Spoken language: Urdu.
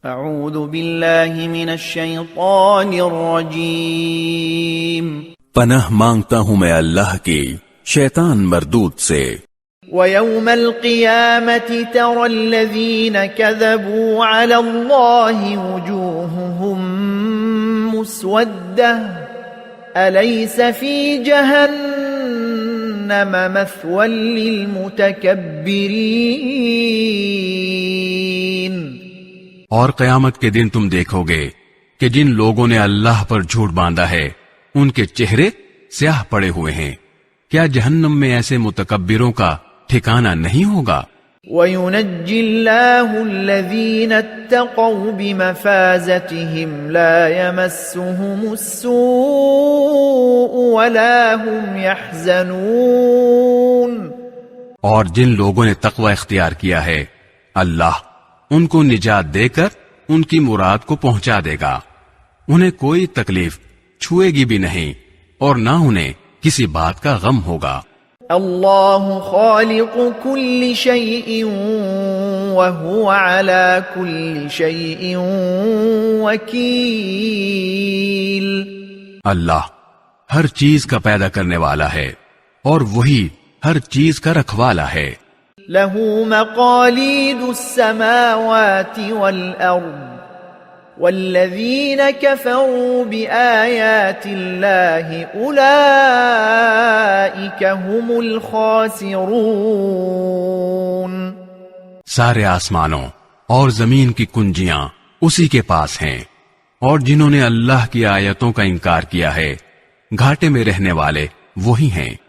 اعوذ باللہ من الشیطان الرجیم پناہ مانگتا ہوں میں اللہ کی شیطان مردود سے۔ وَيَوْمَ الْقِيَامَةِ تَرَى الَّذِينَ كَذَبُوا عَلَى اللَّهِ وُجُوهُهُمْ مُسْوَدَّةٌ أَلَيْسَ فِي جَهَنَّمَ مَثْوًى لِلْمُتَكَبِّرِينَ۔ اور قیامت کے دن تم دیکھو گے کہ جن لوگوں نے اللہ پر جھوٹ باندھا ہے ان کے چہرے سیاہ پڑے ہوئے ہیں، کیا جہنم میں ایسے متکبروں کا ٹھکانہ نہیں ہوگا؟ وَيُنَجِّي اللَّهُ الَّذِينَ اتَّقَوْا بِمَفَازَتِهِمْ لَا يَمَسُّهُمُ السُّوءُ وَلَا هُمْ يَحْزَنُونَ۔ اور جن لوگوں نے تقوی اختیار کیا ہے اللہ ان کو نجات دے کر ان کی مراد کو پہنچا دے گا، انہیں کوئی تکلیف چھوئے گی بھی نہیں اور نہ انہیں کسی بات کا غم ہوگا۔ اللہ خالق کل شیء وہو علی کل شیء وکیل۔ اللہ ہر چیز کا پیدا کرنے والا ہے اور وہی ہر چیز کا رکھوالا ہے۔ لہ مقالید السماوات والارض والذین کفروا بآیات اللہ اولئک هم الخاسرون۔ سارے آسمانوں اور زمین کی کنجیاں اسی کے پاس ہیں، اور جنہوں نے اللہ کی آیتوں کا انکار کیا ہے گھاٹے میں رہنے والے وہی ہیں۔